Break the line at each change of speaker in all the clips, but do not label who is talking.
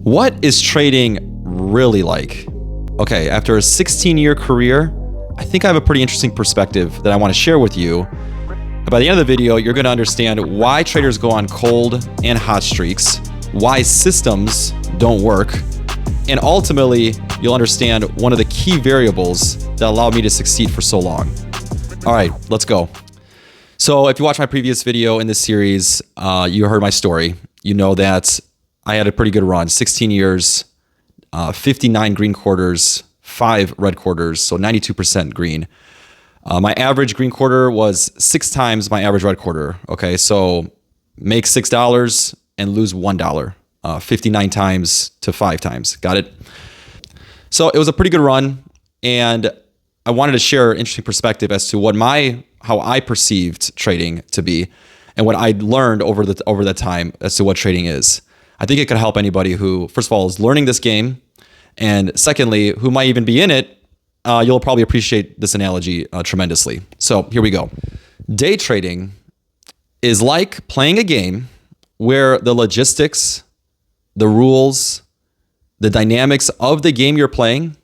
What is trading really like? Okay, after a 16-year career, I think I have a pretty interesting perspective that I want to share with you. By the end of the video, you're going to understand why traders go on cold and hot streaks, why systems don't work, and ultimately, you'll understand one of the key variables that allowed me to succeed for so long. All right, let's go. So if you watch my previous video in this series, you heard my story. You know that I had a pretty good run, 16 years, 59 green quarters, 5 red quarters, so 92% green. My average green quarter was 6 times my average red quarter. Okay, so make $6 and lose $1, 59 times to 5 times. Got it? So it was a pretty good run, and I wanted to share an interesting perspective as to how I perceived trading to be, and what I learned over that time as to what trading is. I think it could help anybody who, first of all, is learning this game, and secondly, who might even be in it. You'll probably appreciate this analogy tremendously. So here we go. Day trading is like playing a game where the logistics, the rules, the dynamics of the game you're playing,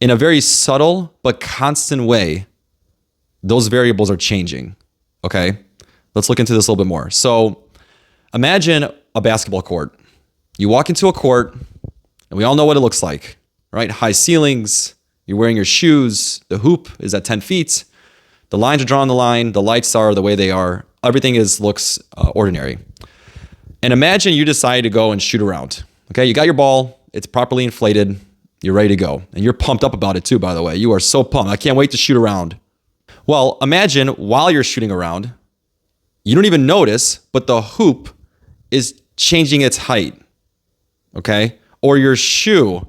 in a very subtle but constant way, those variables are changing. Okay? Let's look into this a little bit more. So imagine a basketball court. You walk into a court, and we all know what it looks like, right? High ceilings, you're wearing your shoes, the hoop is at 10 feet, the lines are drawn on the line, the lights are the way they are, everything looks ordinary. And imagine you decide to go and shoot around. Okay, you got your ball, it's properly inflated, you're ready to go. And you're pumped up about it too, by the way. You are so pumped. I can't wait to shoot around. Well, imagine while you're shooting around, you don't even notice, but the hoop is changing its height, okay? Or your shoe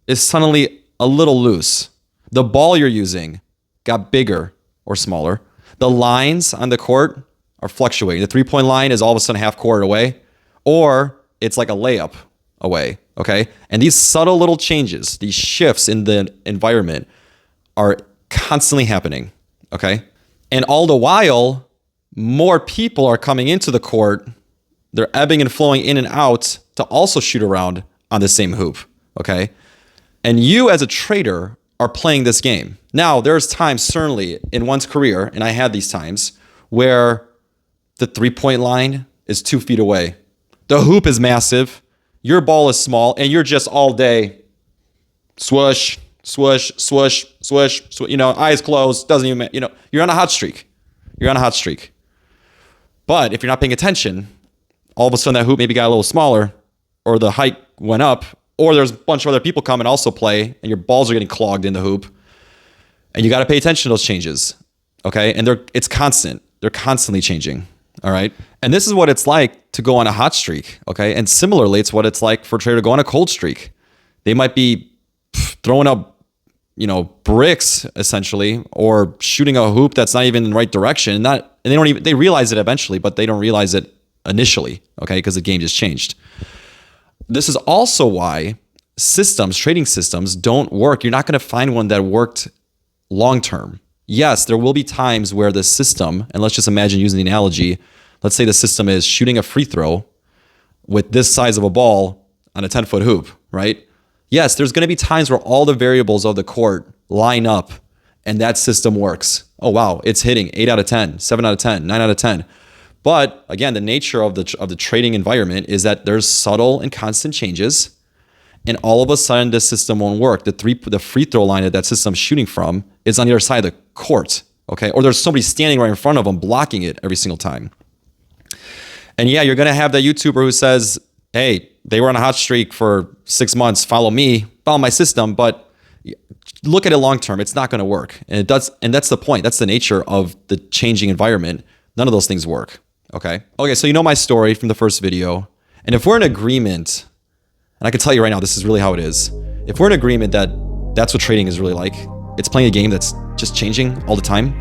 is suddenly a little loose. The ball you're using got bigger or smaller. The lines on the court are fluctuating. The three-point line is all of a sudden half court away, or it's like a layup away, okay? And these subtle little changes, these shifts in the environment are constantly happening, okay? And all the while, more people are coming into the court. They're ebbing and flowing in and out to also shoot around on the same hoop, okay? And you as a trader are playing this game. Now, there's times certainly in one's career, and I had these times, where the three-point line is 2 feet away. The hoop is massive, your ball is small, and you're just all day swoosh, swoosh, swoosh, swoosh, swoosh, eyes closed, doesn't even, you're on a hot streak. You're on a hot streak. But if you're not paying attention, all of a sudden that hoop maybe got a little smaller, or the height went up, or there's a bunch of other people come and also play, and your balls are getting clogged in the hoop. And you got to pay attention to those changes, okay? And it's constant. They're constantly changing, all right? And this is what it's like to go on a hot streak, okay? And similarly, it's what it's like for a trader to go on a cold streak. They might be throwing up, bricks essentially, or shooting a hoop that's not even in the right direction. And they realize it eventually, but they don't realize it initially, okay? Because the game just changed. This is also why trading systems don't work. You're not going to find one that worked long-term. Yes, there will be times where the system, and let's just imagine using the analogy, let's say the system is shooting a free throw with this size of a ball on a 10-foot hoop, right? Yes, there's going to be times where all the variables of the court line up and that system works. Oh, wow, it's hitting 8 out of 10, 7 out of 10, 9 out of 10. But again, the nature of the trading environment is that there's subtle and constant changes, and all of a sudden the system won't work. The free throw line that system's shooting from is on the other side of the court, okay? Or there's somebody standing right in front of them blocking it every single time. And yeah, you're gonna have that YouTuber who says, hey, they were on a hot streak for 6 months, follow me, follow my system, but look at it long term, it's not gonna work. And that's the point, that's the nature of the changing environment. None of those things work. Okay, so you know my story from the first video. And if we're in agreement, and I can tell you right now, this is really how it is. If we're in agreement that that's what trading is really like, it's playing a game that's just changing all the time,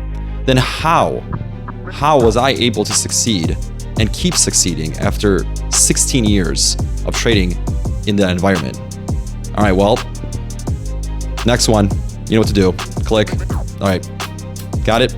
then how was I able to succeed and keep succeeding after 16 years of trading in that environment? All right, well, next one, you know what to do. Click. All right, got it?